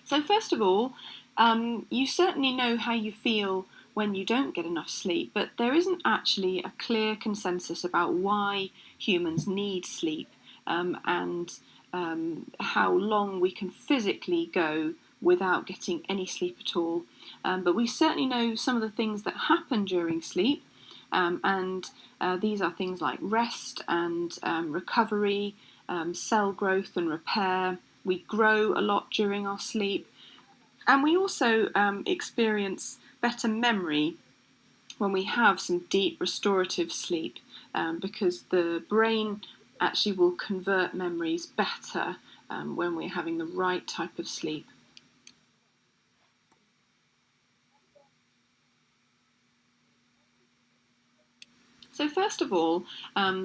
So first of all, you certainly know how you feel when you don't get enough sleep, but there isn't actually a clear consensus about why humans need sleep and how long we can physically go without getting any sleep at all. But we certainly know some of the things that happen during sleep, and these are things like rest and recovery, cell growth and repair. We grow a lot during our sleep, and we also experience better memory when we have some deep restorative sleep, because the brain actually will convert memories better when we're having the right type of sleep. So first of all,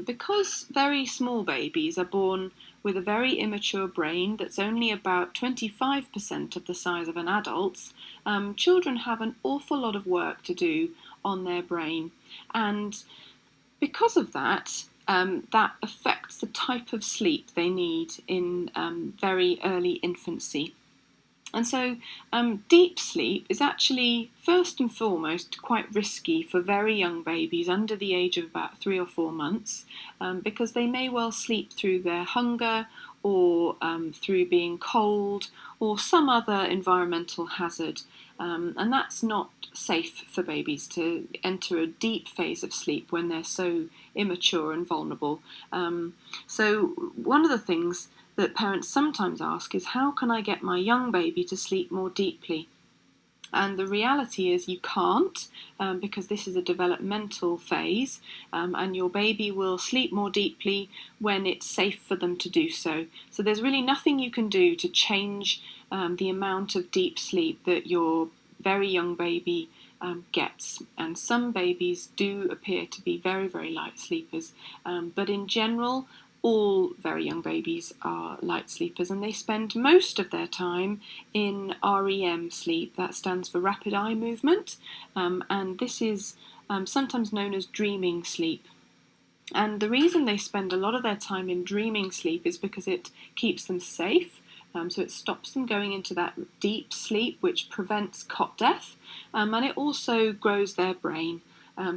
because very small babies are born with a very immature brain that's only about 25% of the size of an adult's, children have an awful lot of work to do on their brain. And because of that, that affects the type of sleep they need in very early infancy. And so deep sleep is actually first and foremost quite risky for very young babies under the age of about 3 or 4 months, because they may well sleep through their hunger or through being cold or some other environmental hazard. And that's not safe for babies to enter a deep phase of sleep when they're so immature and vulnerable. So one of the things that parents sometimes ask is, how can I get my young baby to sleep more deeply? And the reality is you can't, because this is a developmental phase, and your baby will sleep more deeply when it's safe for them to do so. So there's really nothing you can do to change the amount of deep sleep that your very young baby gets. And some babies do appear to be very, very light sleepers, but in general, all very young babies are light sleepers, and they spend most of their time in REM sleep. That stands for rapid eye movement, and this is sometimes known as dreaming sleep. And the reason they spend a lot of their time in dreaming sleep is because it keeps them safe. So it stops them going into that deep sleep, which prevents cot death, and it also grows their brain.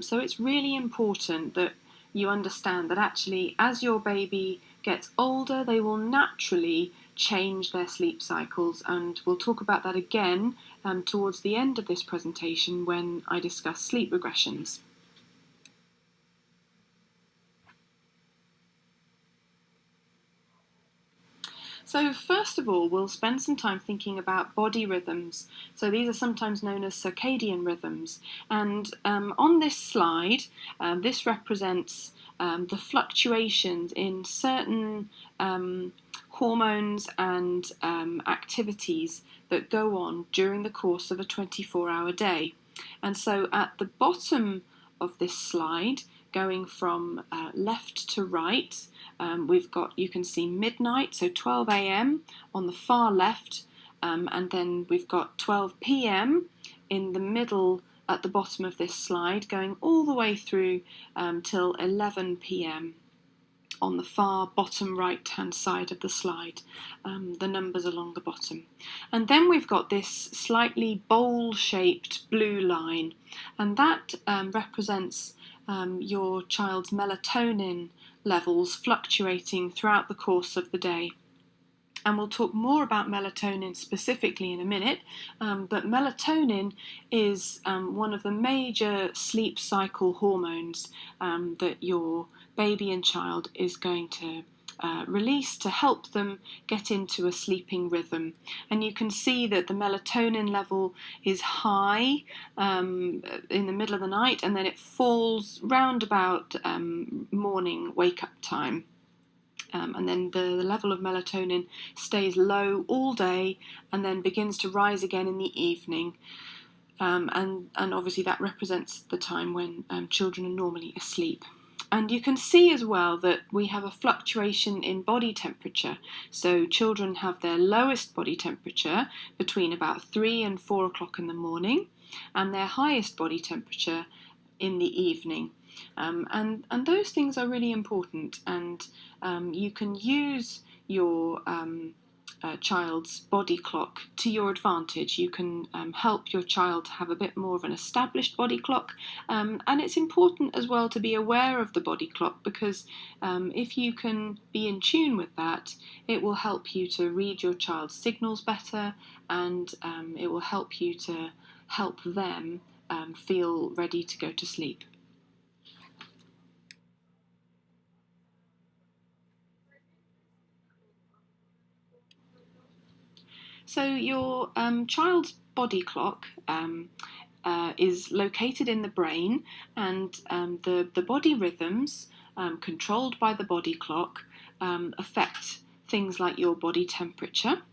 So it's really important that you understand that actually as your baby gets older, they will naturally change their sleep cycles, and we'll talk about that again towards the end of this presentation when I discuss sleep regressions. So first of all, we'll spend some time thinking about body rhythms. So these are sometimes known as circadian rhythms. And on this slide, this represents the fluctuations in certain hormones and activities that go on during the course of a 24-hour day. And so at the bottom of this slide, going from left to right, we've got, you can see midnight, so 12 a.m. on the far left, and then we've got 12 p.m. in the middle at the bottom of this slide, going all the way through till 11 p.m. on the far bottom right hand side of the slide, the numbers along the bottom. And then we've got this slightly bowl shaped blue line, and that represents your child's melatonin levels fluctuating throughout the course of the day. And we'll talk more about melatonin specifically in a minute, but melatonin is one of the major sleep cycle hormones that your baby and child is going to release to help them get into a sleeping rhythm. And you can see that the melatonin level is high in the middle of the night, and then it falls round about morning wake-up time. And then the level of melatonin stays low all day and then begins to rise again in the evening. And obviously that represents the time when children are normally asleep. And you can see as well that we have a fluctuation in body temperature. So children have their lowest body temperature between about 3 and 4 o'clock in the morning, and their highest body temperature in the evening. And those things are really important, and you can use your child's body clock to your advantage. You can help your child have a bit more of an established body clock, and it's important as well to be aware of the body clock, because if you can be in tune with that, it will help you to read your child's signals better, and it will help you to help them feel ready to go to sleep. So your child's body clock is located in the brain, and the body rhythms controlled by the body clock affect things like your body temperature.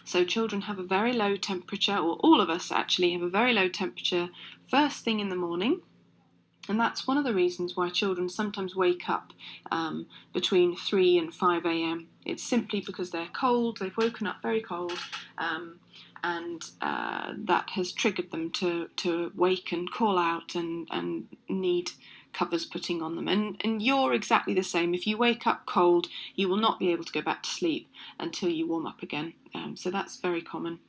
So children have a very low temperature, or all of us actually have a very low temperature first thing in the morning. And that's one of the reasons why children sometimes wake up between 3 and 5 a.m. It's simply because they're cold, they've woken up very cold, and that has triggered them to wake and call out and need covers putting on them. And you're exactly the same. If you wake up cold, you will not be able to go back to sleep until you warm up again. So that's very common.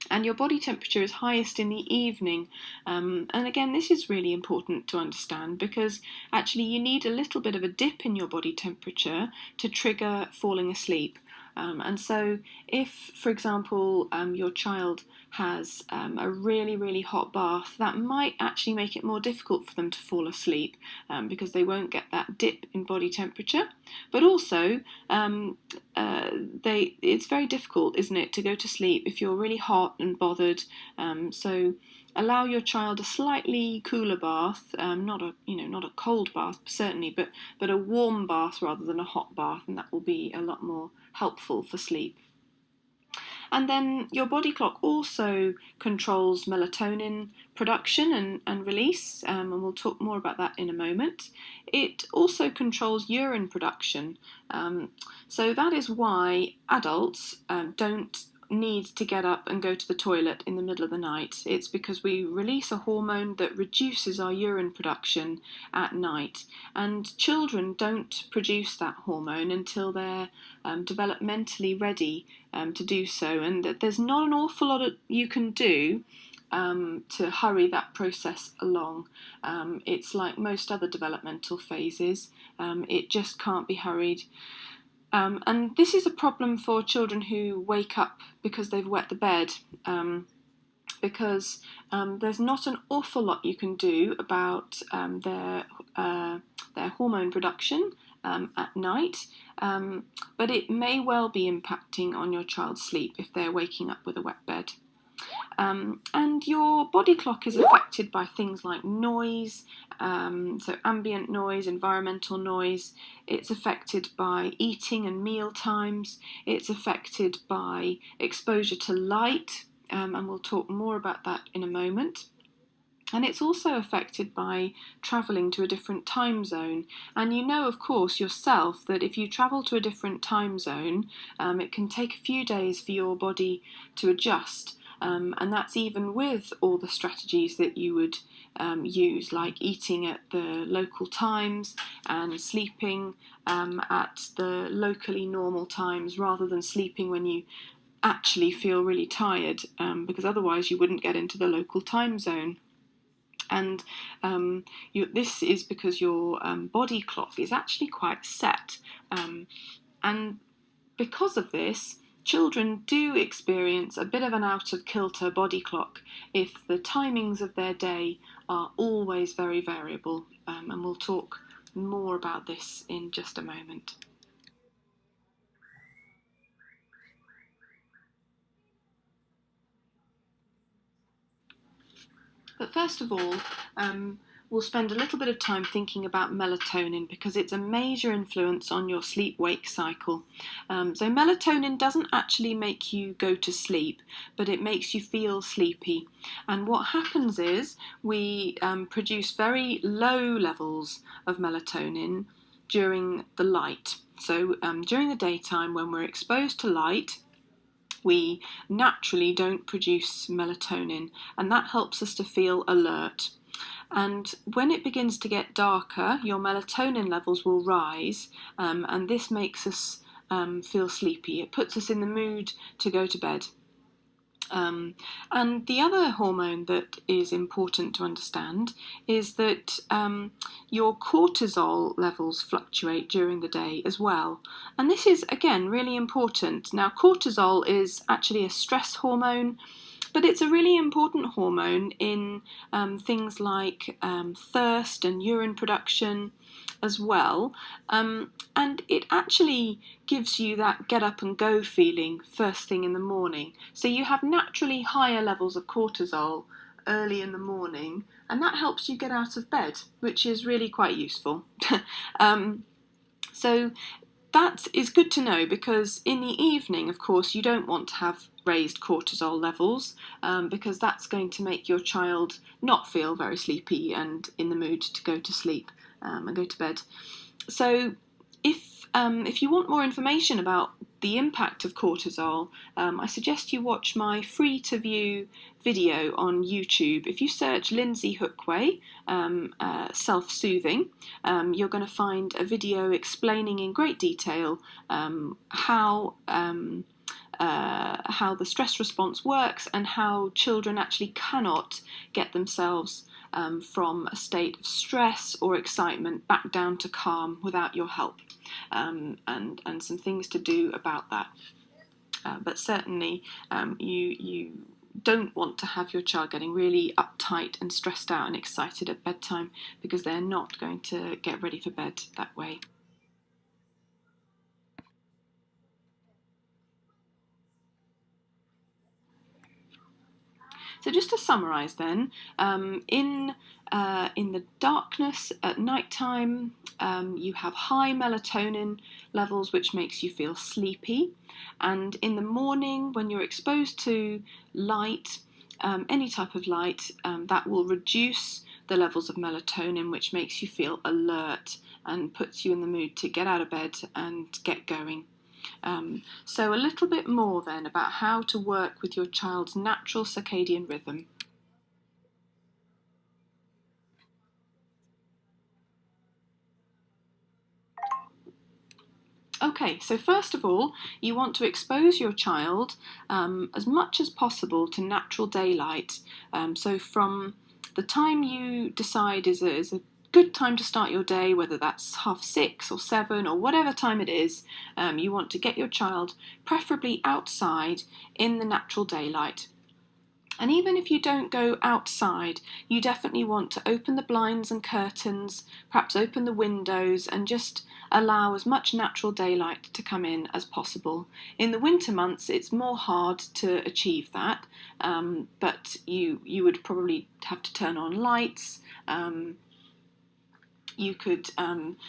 And your body temperature is highest in the evening. And again, this is really important to understand, because actually you need a little bit of a dip in your body temperature to trigger falling asleep. And so if, for example, your child has a really, really hot bath, that might actually make it more difficult for them to fall asleep, because they won't get that dip in body temperature. But also, it's very difficult, isn't it, to go to sleep if you're really hot and bothered. So allow your child a slightly cooler bath, not a cold bath certainly, but a warm bath rather than a hot bath, and that will be a lot more helpful for sleep. And then your body clock also controls melatonin production and release, and we'll talk more about that in a moment. It also controls urine production, so that is why adults don't need to get up and go to the toilet in the middle of the night. It's because we release a hormone that reduces our urine production at night, and children don't produce that hormone until they're developmentally ready to do so, and that there's not an awful lot you can do to hurry that process along. It's like most other developmental phases, it just can't be hurried. And this is a problem for children who wake up because they've wet the bed, because there's not an awful lot you can do about their hormone production at night, but it may well be impacting on your child's sleep if they're waking up with a wet bed. And your body clock is affected by things like noise, so ambient noise, environmental noise. It's affected by eating and meal times. It's affected by exposure to light, and we'll talk more about that in a moment. And it's also affected by travelling to a different time zone. And you know, of course, yourself that if you travel to a different time zone, it can take a few days for your body to adjust. And that's even with all the strategies that you would use, like eating at the local times and sleeping at the locally normal times, rather than sleeping when you actually feel really tired, because otherwise you wouldn't get into the local time zone. And this is because your body clock is actually quite set. And because of this, children do experience a bit of an out-of-kilter body clock if the timings of their day are always very variable. And we'll talk more about this in just a moment. But first of all, we'll spend a little bit of time thinking about melatonin, because it's a major influence on your sleep-wake cycle. So melatonin doesn't actually make you go to sleep, but it makes you feel sleepy. And what happens is we produce very low levels of melatonin during the light. So during the daytime, when we're exposed to light, we naturally don't produce melatonin, and that helps us to feel alert. And when it begins to get darker, your melatonin levels will rise, and this makes us feel sleepy. It puts us in the mood to go to bed. And the other hormone that is important to understand is that your cortisol levels fluctuate during the day as well. And this is, again, really important. Now, cortisol is actually a stress hormone, but it's a really important hormone in things like thirst and urine production as well. And it actually gives you that get up and go feeling first thing in the morning. So you have naturally higher levels of cortisol early in the morning, and that helps you get out of bed, which is really quite useful. So that is good to know, because in the evening, of course, you don't want to have raised cortisol levels, because that's going to make your child not feel very sleepy and in the mood to go to sleep and go to bed. So if you want more information about the impact of cortisol, I suggest you watch my free to view video on YouTube. If you search Lyndsey Hookway self-soothing, you're going to find a video explaining in great detail how the stress response works and how children actually cannot get themselves from a state of stress or excitement back down to calm without your help, and some things to do about that. But certainly you don't want to have your child getting really uptight and stressed out and excited at bedtime, because they're not going to get ready for bed that way. So just to summarise then, in the darkness at night time, you have high melatonin levels, which makes you feel sleepy. And in the morning, when you're exposed to light, any type of light, that will reduce the levels of melatonin, which makes you feel alert and puts you in the mood to get out of bed and get going. So a little bit more then about how to work with your child's natural circadian rhythm. Okay, so first of all, you want to expose your child as much as possible to natural daylight. So from the time you decide is a good time to start your day, whether that's 6:30 or 7 or whatever time it is, you want to get your child preferably outside in the natural daylight. And even if you don't go outside, you definitely want to open the blinds and curtains, perhaps open the windows, and just allow as much natural daylight to come in as possible. In the winter months, it's more hard to achieve that, but you would probably have to turn on lights. You could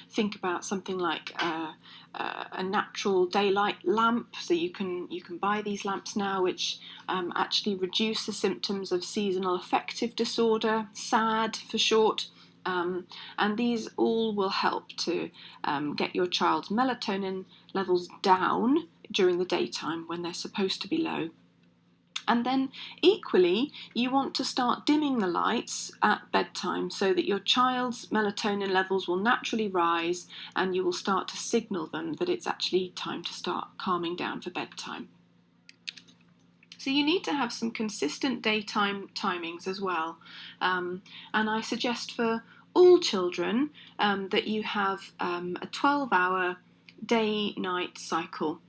think about something like a natural daylight lamp. So you can buy these lamps now, which actually reduce the symptoms of seasonal affective disorder, SAD for short. And these all will help to get your child's melatonin levels down during the daytime when they're supposed to be low. And then equally, you want to start dimming the lights at bedtime so that your child's melatonin levels will naturally rise, and you will start to signal them that it's actually time to start calming down for bedtime. So you need to have some consistent daytime timings as well. And I suggest for all children that you have a 12-hour day-night cycle.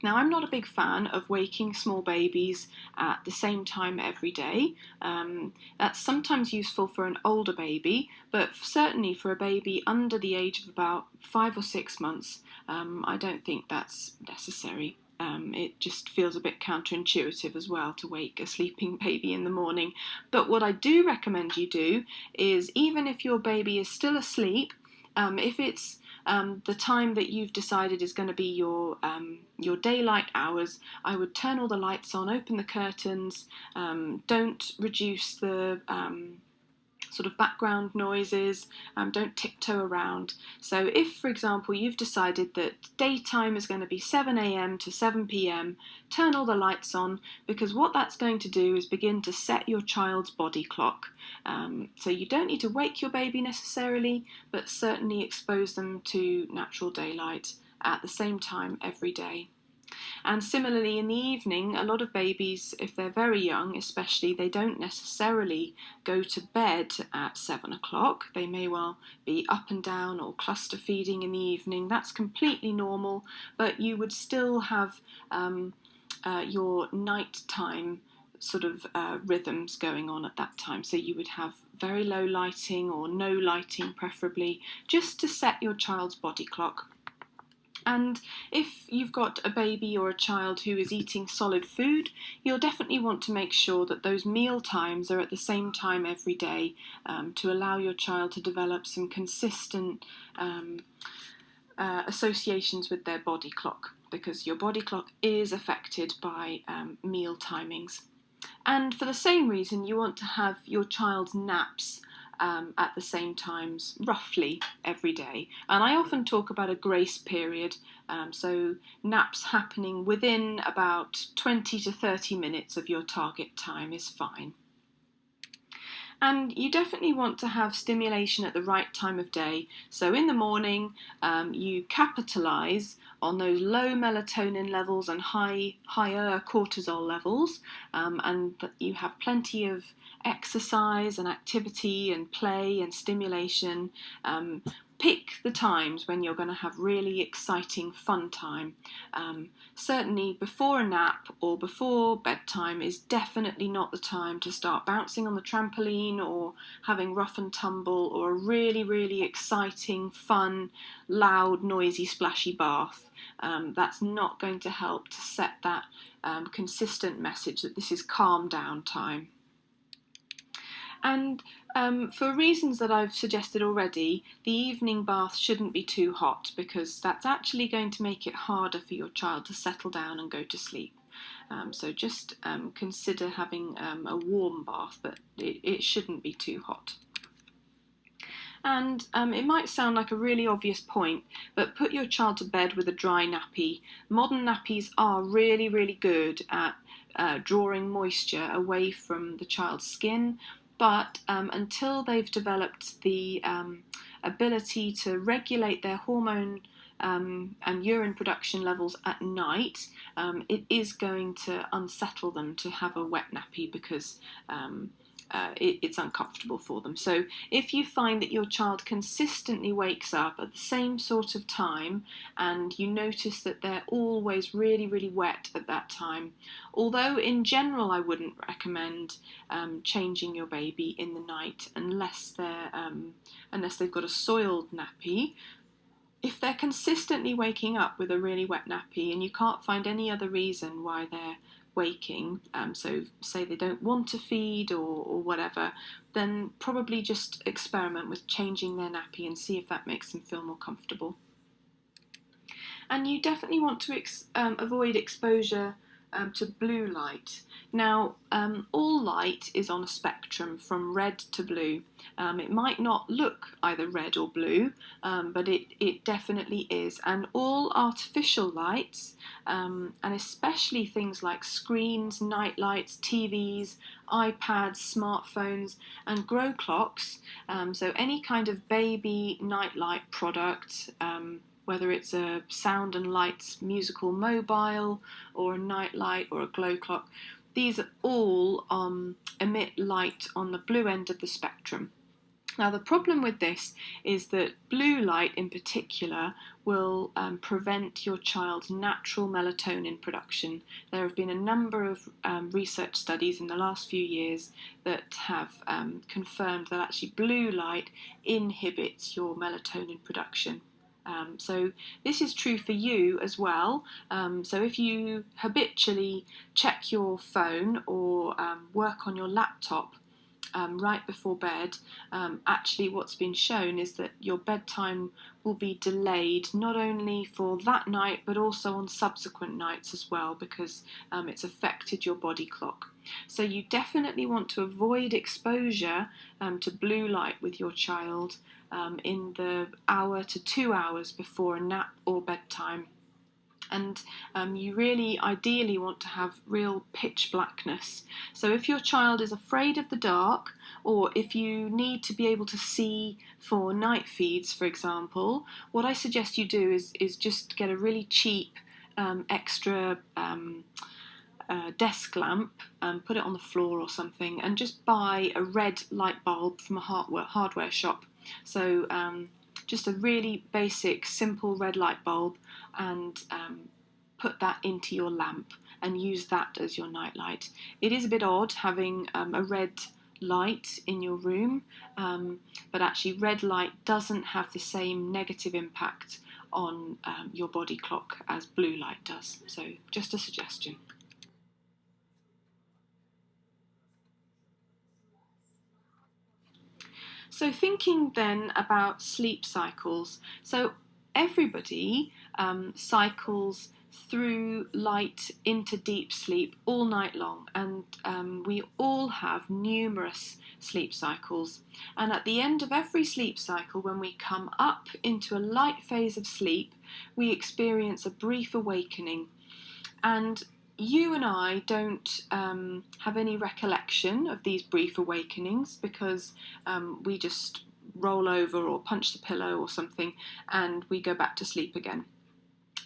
Now, I'm not a big fan of waking small babies at the same time every day. That's sometimes useful for an older baby, but certainly for a baby under the age of about 5 or 6 months, I don't think that's necessary. It just feels a bit counterintuitive as well to wake a sleeping baby in the morning. But what I do recommend you do is, even if your baby is still asleep, if it's the time that you've decided is going to be your daylight hours, I would turn all the lights on, open the curtains, don't reduce the sort of background noises, don't tiptoe around. So if, for example, you've decided that daytime is going to be 7 a.m. to 7 p.m, turn all the lights on, because what that's going to do is begin to set your child's body clock. So you don't need to wake your baby necessarily, but certainly expose them to natural daylight at the same time every day. And similarly, in the evening, a lot of babies, if they're very young especially, they don't necessarily go to bed at 7 o'clock. They may well be up and down or cluster feeding in the evening. That's completely normal, but you would still have your nighttime sort of rhythms going on at that time. So you would have very low lighting or no lighting preferably, just to set your child's body clock. And if you've got a baby or a child who is eating solid food, you'll definitely want to make sure that those meal times are at the same time every day, to allow your child to develop some consistent associations with their body clock, because your body clock is affected by meal timings. And for the same reason, you want to have your child's naps at the same times, roughly every day. And I often talk about a grace period, so naps happening within about 20 to 30 minutes of your target time is fine. And you definitely want to have stimulation at the right time of day. So in the morning, you capitalise on those low melatonin levels and higher cortisol levels, and that you have plenty of exercise and activity and play and stimulation. Pick the times when you're going to have really exciting fun time. Certainly before a nap or before bedtime is definitely not the time to start bouncing on the trampoline or having rough and tumble or a really, really exciting, fun, loud, noisy, splashy bath. That's not going to help to set that consistent message that this is calm down time. And for reasons that I've suggested already, the evening bath shouldn't be too hot, because that's actually going to make it harder for your child to settle down and go to sleep. So just consider having a warm bath, but it shouldn't be too hot. And it might sound like a really obvious point, but put your child to bed with a dry nappy. Modern nappies are really, really good at drawing moisture away from the child's skin, but until they've developed the ability to regulate their hormone and urine production levels at night, it is going to unsettle them to have a wet nappy, because it's uncomfortable for them. So if you find that your child consistently wakes up at the same sort of time and you notice that they're always really, really wet at that time, although in general I wouldn't recommend changing your baby in the night unless they've got a soiled nappy. If they're consistently waking up with a really wet nappy and you can't find any other reason why they're waking, so say they don't want to feed or whatever, then probably just experiment with changing their nappy and see if that makes them feel more comfortable. And you definitely want to avoid exposure to blue light. Now, all light is on a spectrum from red to blue. It might not look either red or blue, but it definitely is. And all artificial lights, and especially things like screens, night lights, TVs, iPads, smartphones, and grow clocks, so any kind of baby nightlight product, whether it's a sound and lights musical mobile or a night light or a glow clock, these all emit light on the blue end of the spectrum. Now, the problem with this is that blue light in particular will prevent your child's natural melatonin production. There have been a number of research studies in the last few years that have confirmed that actually blue light inhibits your melatonin production. So this is true for you as well. So if you habitually check your phone or work on your laptop right before bed, actually what's been shown is that your bedtime will be delayed not only for that night but also on subsequent nights as well, because it's affected your body clock. So you definitely want to avoid exposure to blue light with your child in the hour to 2 hours before a nap or bedtime. And you really ideally want to have real pitch blackness. So if your child is afraid of the dark, or if you need to be able to see for night feeds, for example, what I suggest you do is just get a really cheap extra desk lamp and put it on the floor or something, and just buy a red light bulb from a hardware shop. So just a really basic, simple red light bulb, and put that into your lamp and use that as your night light. It is a bit odd having a red light in your room, but actually red light doesn't have the same negative impact on your body clock as blue light does. So just a suggestion. So thinking then about sleep cycles. So everybody cycles through light into deep sleep all night long, and we all have numerous sleep cycles. And at the end of every sleep cycle, when we come up into a light phase of sleep, we experience a brief awakening. And you and I don't have any recollection of these brief awakenings, because we just roll over or punch the pillow or something and we go back to sleep again.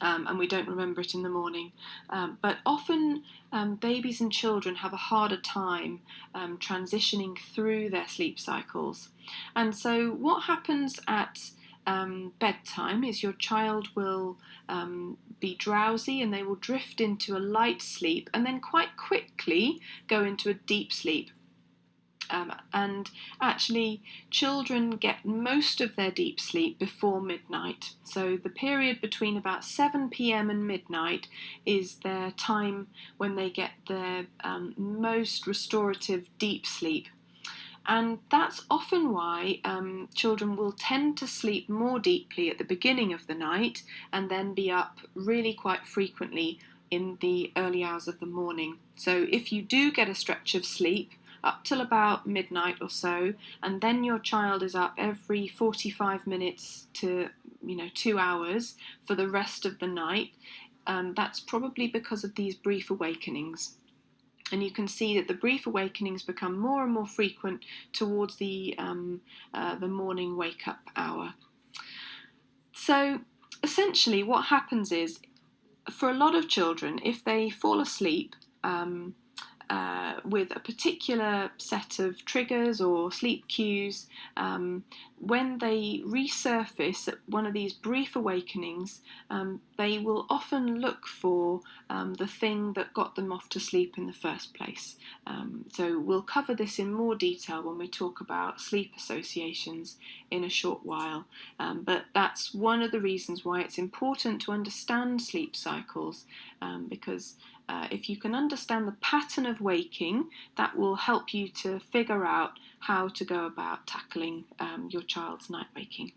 And we don't remember it in the morning. But often babies and children have a harder time transitioning through their sleep cycles. And so what happens at bedtime is your child will be drowsy and they will drift into a light sleep and then quite quickly go into a deep sleep. And actually, children get most of their deep sleep before midnight. So the period between about 7 p.m. and midnight is their time when they get their most restorative deep sleep. And that's often why children will tend to sleep more deeply at the beginning of the night and then be up really quite frequently in the early hours of the morning. So if you do get a stretch of sleep up till about midnight or so, and then your child is up every 45 minutes to 2 hours for the rest of the night, that's probably because of these brief awakenings. And you can see that the brief awakenings become more and more frequent towards the morning wake-up hour. So essentially what happens is, for a lot of children, if they fall asleep with a particular set of triggers or sleep cues, when they resurface at one of these brief awakenings, they will often look for the thing that got them off to sleep in the first place. So we'll cover this in more detail when we talk about sleep associations in a short while. But that's one of the reasons why it's important to understand sleep cycles, because if you can understand the pattern of waking, that will help you to figure out how to go about tackling your child's night waking.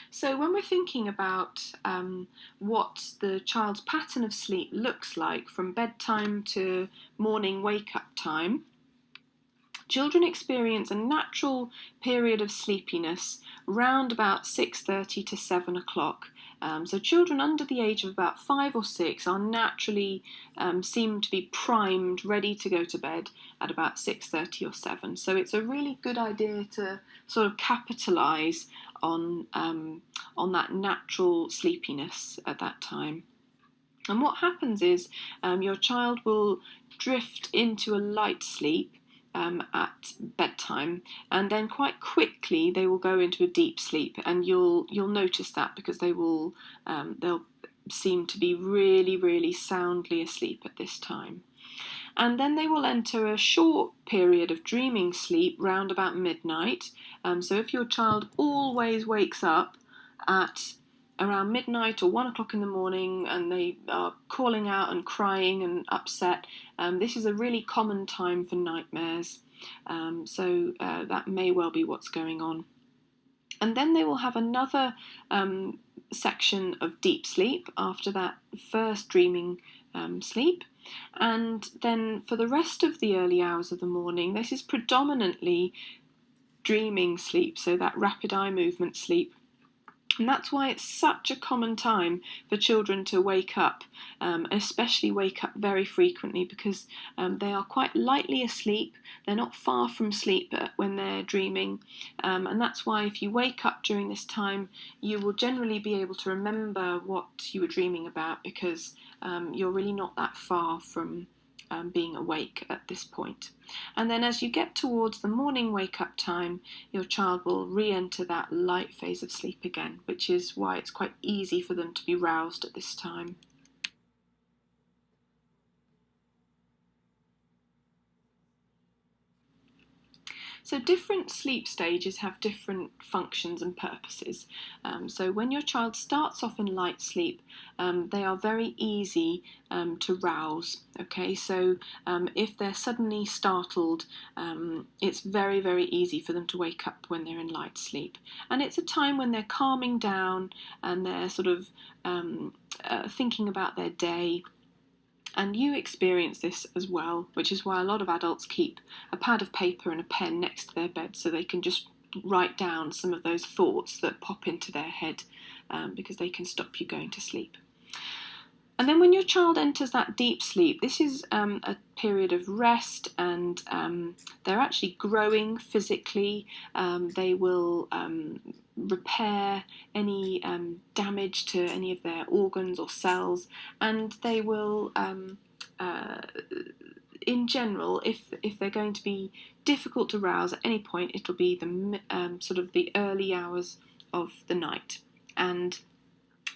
So when we're thinking about what the child's pattern of sleep looks like from bedtime to morning wake-up time, children experience a natural period of sleepiness round about 6:30 to 7 o'clock. So children under the age of about 5 or 6 are naturally seem to be primed, ready to go to bed at about 6:30 or 7. So it's a really good idea to sort of capitalise on that natural sleepiness at that time. And what happens is your child will drift into a light sleep at bedtime, and then quite quickly they will go into a deep sleep, and you'll notice that because they'll seem to be really, really soundly asleep at this time. And then they will enter a short period of dreaming sleep round about midnight. So if your child always wakes up at around midnight or 1 o'clock in the morning and they are calling out and crying and upset, this is a really common time for nightmares. So that may well be what's going on. And then they will have another section of deep sleep after that first dreaming sleep. And then for the rest of the early hours of the morning, this is predominantly dreaming sleep, so that rapid eye movement sleep. And that's why it's such a common time for children to wake up, especially wake up very frequently, because they are quite lightly asleep. They're not far from sleep when they're dreaming. And that's why if you wake up during this time, you will generally be able to remember what you were dreaming about, because you're really not that far from being awake at this point. And then as you get towards the morning wake-up time, your child will re-enter that light phase of sleep again, which is why it's quite easy for them to be roused at this time. So different sleep stages have different functions and purposes. So when your child starts off in light sleep, they are very easy to rouse. Okay, so if they're suddenly startled, it's very, very easy for them to wake up when they're in light sleep. And it's a time when they're calming down and they're sort of thinking about their day. And you experience this as well, which is why a lot of adults keep a pad of paper and a pen next to their bed so they can just write down some of those thoughts that pop into their head, because they can stop you going to sleep. And then when your child enters that deep sleep, this is a period of rest, and they're actually growing physically. They will repair any damage to any of their organs or cells, and they will, in general, if they're going to be difficult to rouse at any point, it'll be the sort of the early hours of the night. And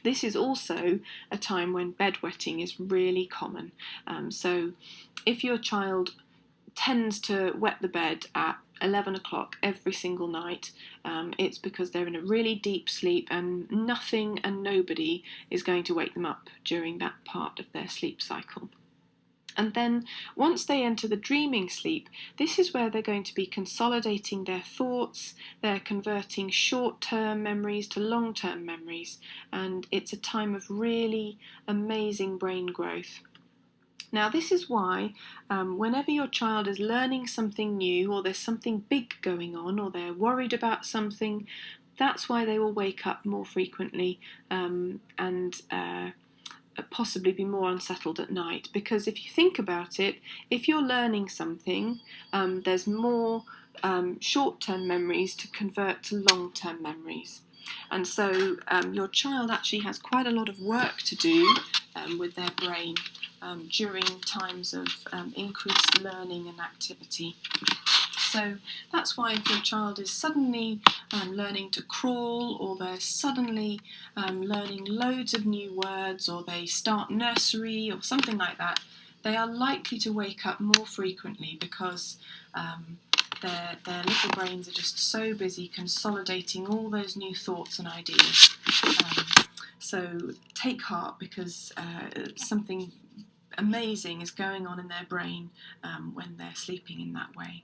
this is also a time when bedwetting is really common. So if your child tends to wet the bed at 11 o'clock every single night, it's because they're in a really deep sleep and nothing and nobody is going to wake them up during that part of their sleep cycle. And then once they enter the dreaming sleep, this is where they're going to be consolidating their thoughts, they're converting short-term memories to long-term memories, and it's a time of really amazing brain growth. Now this is why whenever your child is learning something new, or there's something big going on, or they're worried about something, that's why they will wake up more frequently and possibly be more unsettled at night. Because if you think about it, if you're learning something, there's more short-term memories to convert to long-term memories. And so your child actually has quite a lot of work to do with their brain during times of increased learning and activity. So that's why if your child is suddenly learning to crawl, or they're suddenly learning loads of new words, or they start nursery or something like that, they are likely to wake up more frequently, because their little brains are just so busy consolidating all those new thoughts and ideas. So take heart, because something amazing is going on in their brain when they're sleeping in that way.